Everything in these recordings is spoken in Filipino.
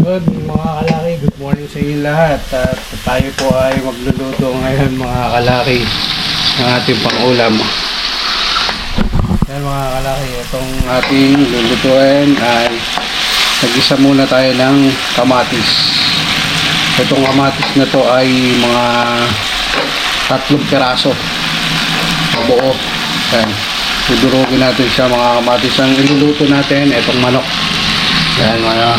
Good mga kalaki, good morning sa inyo lahat. At tayo po ay magluluto ngayon mga kalaki ng ating pangulam. Yan mga kalaki, itong ating lulutuin ay nag-isa muna tayo ng kamatis. Itong kamatis na to ay mga 3 piraso buo. Yan, dudurugin natin siya mga kamatis. Ang iluluto natin, itong manok. Yan mga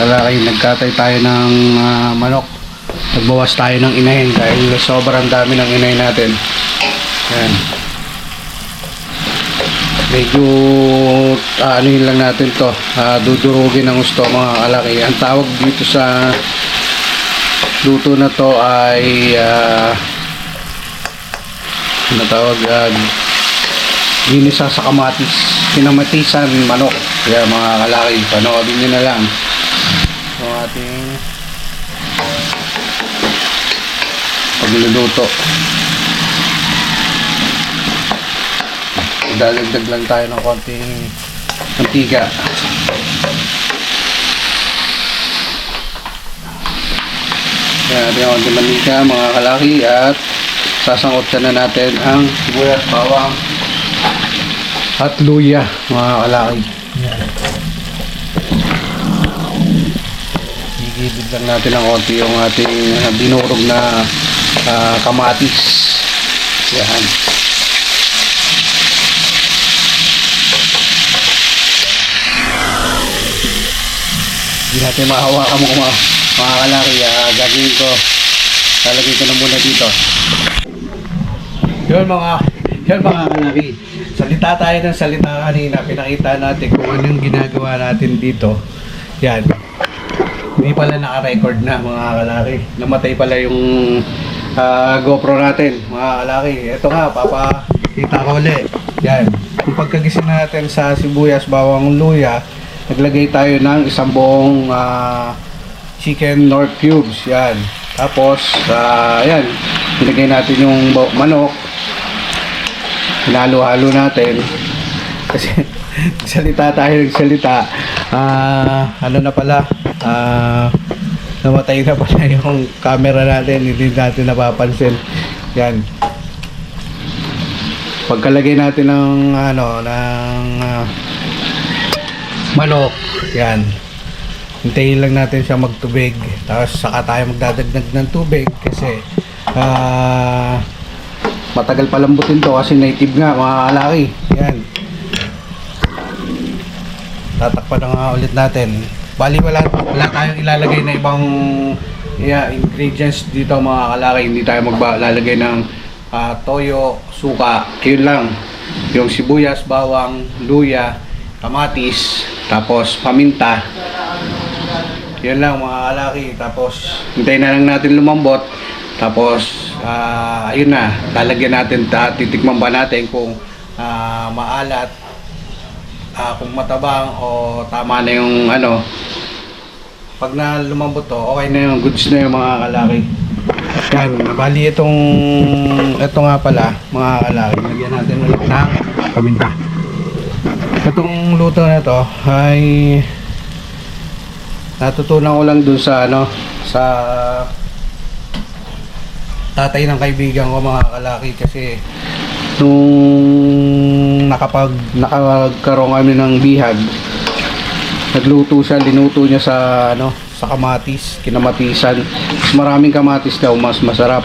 kalaki, nagkatay tayo ng manok. Nagbawas tayo ng inahin dahil sobrang dami ng inahin natin. Yan. Medyo anuhin lang natin to, dudurugin ng gusto mga kalaki. Ang tawag dito sa luto na to ay natawag ginisa sa kamatis, kinamatisan manok. Kaya mga kalaki, panoodin nyo na lang yung ating pagluluto. Dadagdag lang tayo ng konting mantika. Yan natin yung konting mantika mga kalaki, at sasangkot na natin ang sibuyas, bawang at luya mga kalaki. Igibid lang natin ng konti yung ating binurog na kamatis. Yan. Hindi natin mahawakan mo mga kalaki. Gagawin ko, lalagay ko na muna dito. Yun mga kalaki, salita tayo ng salita kanina. Pinakita natin kung anong ginagawa natin dito. Yan, hindi pala naka-record na mga kalaki. Namatay pala yung GoPro natin mga kalaki. Ito nga, papakita ko ulit. Yan, kung pagkagising natin sa sibuyas, bawang, luya, naglagay tayo ng isang buong chicken Knorr cubes. Yan, tapos yan, nilagay natin yung manok. Hinalo-halo natin kasi nagsalita ano na pala, namatay na pala yung camera natin, hindi natin napapansin. Yan, pagkalagay natin ng manok, yan, hintayin lang natin siya magtubig, tapos saka tayo magdadagdag ng tubig kasi matagal palambutin to kasi native nga mga kalaki. Yan, tatakpan na nga ulit natin. Bali wala tayong ilalagay na ibang ingredients dito mga kalaki. Hindi tayo maglalagay ng toyo, suka. Yun lang, yung sibuyas, bawang, luya, kamatis, tapos paminta. Yun lang mga kalaki. Tapos hintayin na lang natin lumambot. Tapos ayun na, lalagyan natin, titikman ba natin kung maalat, kung matabang o tama na yung pag na lumambot to, okay na yung, goods na yung mga kalaki. Yan, bali ito nga pala mga kalaki, lagyan natin ulit ng paminta. Itong luto na to ay natutunan ko lang dun sa sa tatay ng kaibigan ko mga kalaki, kasi nung nakakaroon kami ng bihag, nagluto siya, linuto niya sa kamatis, kinamatisan. Mas maraming kamatis daw, mas masarap.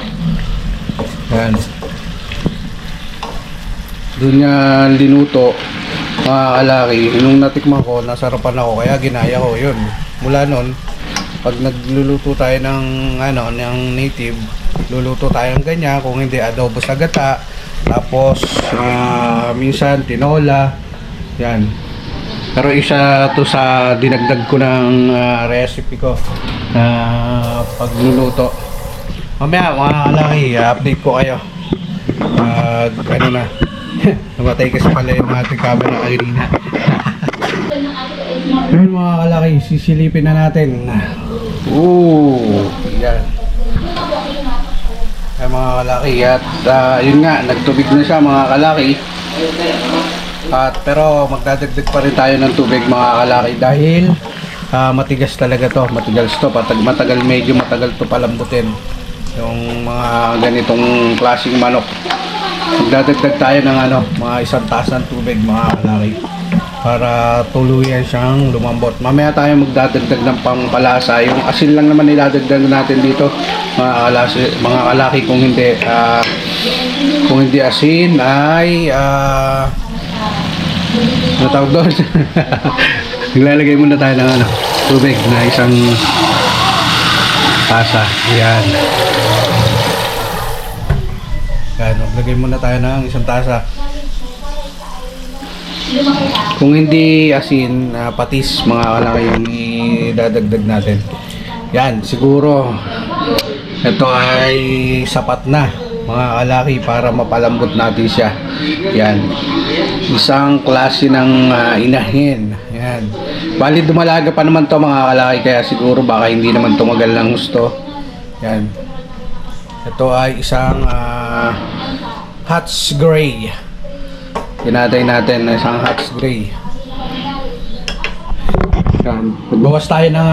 Yan, doon niya linuto mga kalaki. Nung natikman ko, nasarapan ako, kaya ginaya ko yun. Mula nun, pag nagluluto tayo ng ng native, luluto tayo ng ganyan, kung hindi adobo sa gata, tapos minsan tinola. Yan, pero isa to sa dinagdag ko ng recipe ko na pagluluto. Mamaya mga kalaki, update ko kayo na namatay kasi pala yung ating camera kanina. Ngayon mga kalaki, sisilipin na natin. Yan. Ay mga kalaki, at yun nga, nagtubig na siya mga kalaki. Pero magdadagdag pa rin tayo ng tubig mga kalaki dahil matigas talaga to, matigas to, medyo matagal to palambutin yung mga ganitong klaseng manok. Magdadagdag tayo ng mga 1 taas ng tubig mga kalaki para tuluyan siyang lumambot. Mamaya tayo magdadagdag ng pampalasa. Yung asin lang naman iladagdag natin dito mga kalaki. Kung hindi asin ay ano tawag doon? Naglalagay muna tayo ng tubig na 1 tasa. Yan. Yan, maglagay muna tayo ng 1 tasa. Kung hindi asin, patis mga kalaki yung idadagdag natin. Yan, siguro ito ay sapat na mga kalaki para mapalambot natin siya. Yan, isang klase ng inahin. Yan, bali dumalaga pa naman to mga kalaki, kaya siguro baka hindi naman tumagal ng gusto. Yan, ito ay isang Hats Gray. Pinatay natin na isang Hats Gray. Yan, magbawas tayo ng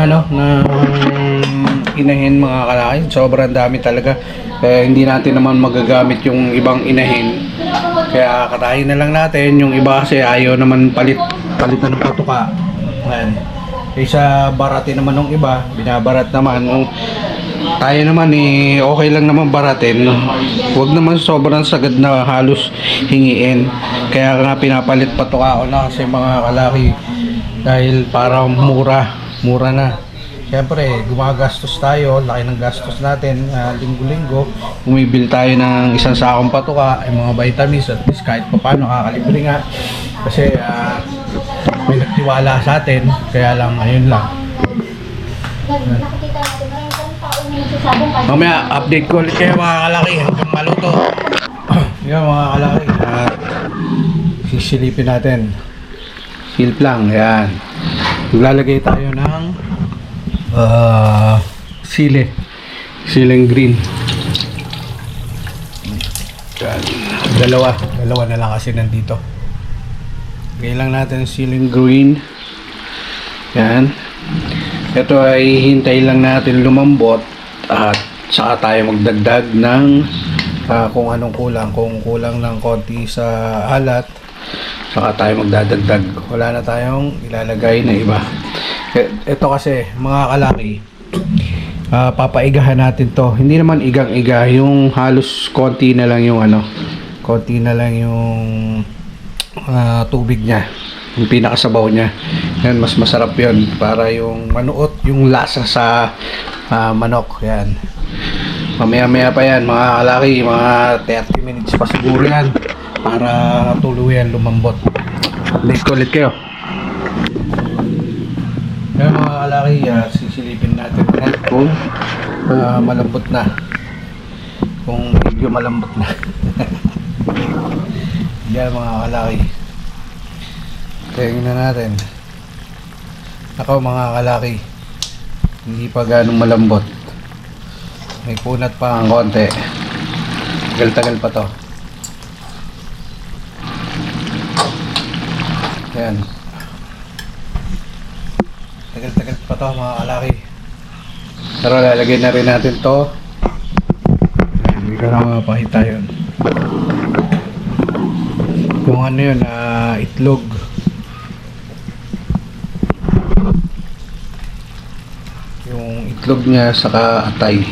inahin mga kalaki. Sobrang dami talaga. Kaya hindi natin naman magagamit yung ibang inahin. Kaya katayin na lang natin. Yung iba kasi ayaw naman palitan ng patuka. Ayan. Kaysa baratin naman ng iba, binabarat naman. Kung tayo naman okay lang naman baratin. Huwag naman sobrang sagad na halos hingiin. Kaya nga pinapalit patuka ko na kasi mga kalaki. Dahil para mura na. Siyempre, gumagastos tayo, laki ng gastos natin, linggo-linggo. Bumibil tayo ng 1 sakong patuka, ay mga vitamins, at least kahit pa paano, kakalibre nga. Kasi may nagtiwala sa atin, kaya lang, ayun lang. Mamaya, update ko ulit kayo mga kalaki, hanggang maluto. Yan mga kalaki, sisilipin natin. Silp lang, yan. Maglalagay tayo ng siling green. Yan. Dalawa na lang kasi nandito. Lagay lang natin siling green. Yan. Ito ay hintay lang natin lumambot at saka tayo magdagdag ng kung anong kulang. Kung kulang ng konti sa alat, saka tayo magdadagdag. Wala na tayong ilalagay na iba. Ito kasi mga kalaki, papaigahan natin to. Hindi naman igang-iga, yung halos konti na lang yung tubig niya, yung pinakasabaw niya. Yan, mas masarap yun para yung manuot yung lasa sa manok. Yan, mamaya-maya pa yan mga kalaki, mga 30 minutes pa siguro yan para tuluyan lumambot. Next ulit kayo. Yan mga kalaki, sisilipin natin kung malambot na. Kung medyo malambot na. Yan mga kalaki. Tingnan natin. Ako mga kalaki, hindi pa ganong malambot. May punat pa ang konti. Tagal-tagal pa to. Yan. Tagal-tagal pa to mga kalaki. Pero lalagay na rin natin to. Hindi ko na mapakita yun. Yung ano yun, itlog. Yung itlog niya saka atay.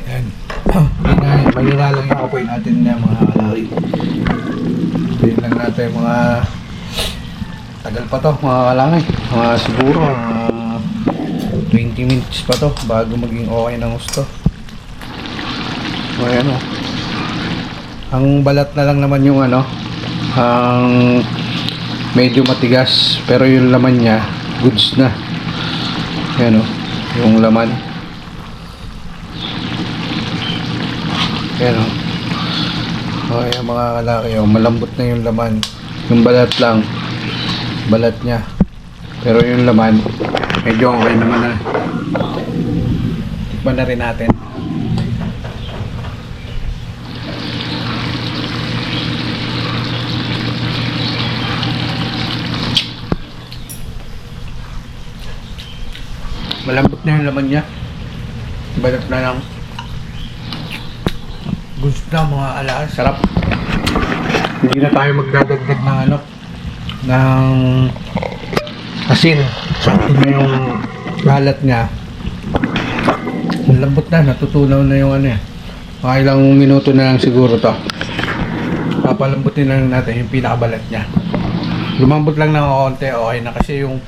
Yan. Mahina lang yung apoy natin na mga kalaki. Hindi lang natin mga tagal pa to mga kalaki. Mga siguro 20 minutes pa to bago maging okay ng gusto. Ayan o. Ang balat na lang naman yung ang medyo matigas, pero yung laman niya goods na. Ayan o, yung laman. Ayan o. Ayan mga kalaki o, malambot na yung laman. Yung balat lang, balat niya, pero yung laman medyo okay naman na. Tikman na rin natin. Malambot na yung laman niya. Balat na lang. Gusto na mga alakas. Sarap. Hindi na tayo magdadagdag ng ano, ng asin. Sakto na yung balat niya. Malambot na. Natutunaw na yung ano eh. Mga ilang minuto na lang siguro to. Papalambutin na lang natin yung pinakabalat niya. Lumambot lang ng konti, okay na, kasi yung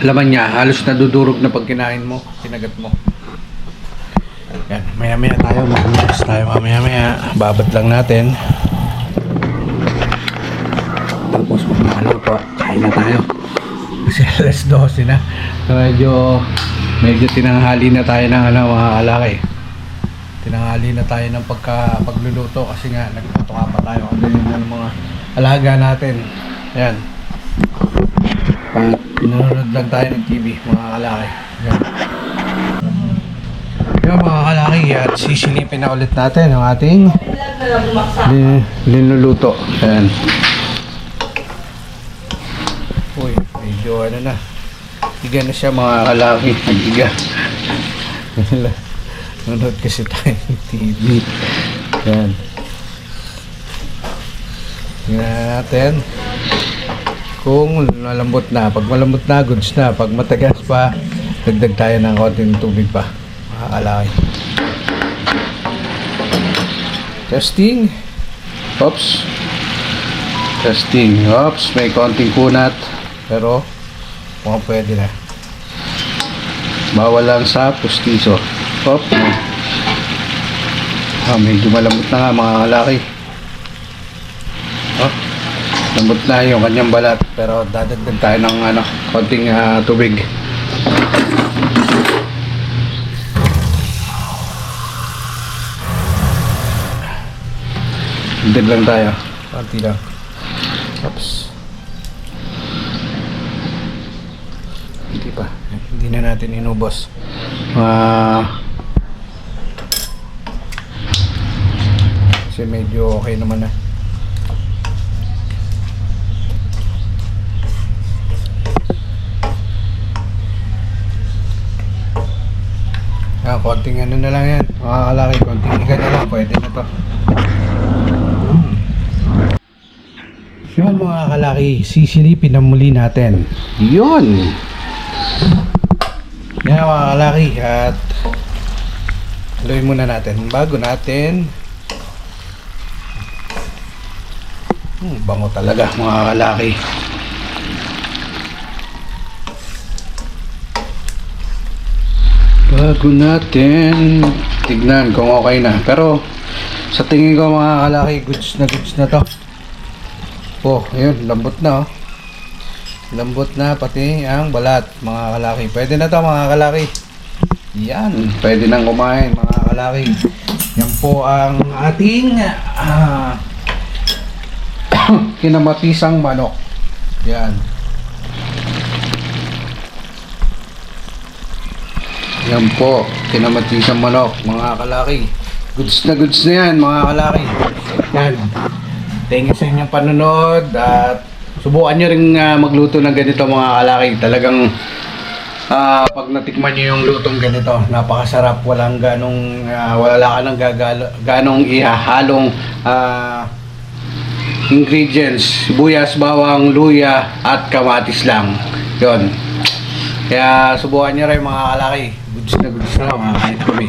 laman niya halos nadudurog na pag kinain mo, kinagat mo. Yan, maya maya tayo, mag-mix tayo maya maya. Babad lang natin. Tapos kung nakaluto, kain na tayo. Kasi alas 12 na. So, medyo tinanghali na tayo ng ano, mga kalaki. Tinanghali na tayo ng pagluluto kasi nga nagpatuka pa tayo. Kasi yung mga alaga natin. Ayan. Nanonood lang tayo ng TV, mga kalaki. Ayan. Yung mga kalaki, at sisilipin na ulit natin ang ating linuluto. Ayan. Uy, medyo ano na. Tiga na siya mga kalaki. Tiga. Nanonood kasi tayo ng TV. Ayan. Tingnan natin kung malambot na. Pag malambot na, goods na. Pag matagas pa, dagdag tayo ng konting tubig pa. Makakalaki. Testing. Oops. Testing. Oops. May konting kunat. Pero, mukhang pwede na. Bawal lang sa pustiso. Oops. Medyo malambot na nga mga kalaki. Oh. Lambot na yung kanyang balat, pero dadagdag tayo ng ano, konting tubig. Dagdag lang tayo, konti lang. Oops. Hindi pa, hindi na natin inubos. Kasi medyo okay naman na. Konting ano na lang yan, mga kalaki, konting iga na lang, pwede na to. Yun mga kalaki, sisilipin na muli natin. Yun! Yan mga kalaki, at haluin muna natin bago natin. Bango talaga mga kalaki. Bago natin tignan kung okay na. Pero sa tingin ko mga kalaki, goods na to. Oh, ayun, lambot na oh. Lambot na pati ang balat mga kalaki. Pwede na to mga kalaki. Yan, pwede nang kumain mga kalaki. Yan po ang ating kinamatisang manok. Yan. Yan po, kinamatisang manok, mga kalaki. Goods na yan, mga kalaki. Yan. Thank you sa inyong panonood at subukan nyo rin magluto ng ganito mga kalaki. Talagang pag natikman nyo yung lutong ganito, napakasarap. Wala ka ng ganong ihahalong ingredients. Sibuyas, bawang, luya at kamatis lang. Yun. Kaya subukan nyo rin mga kalaki. Goods na mga kain kami.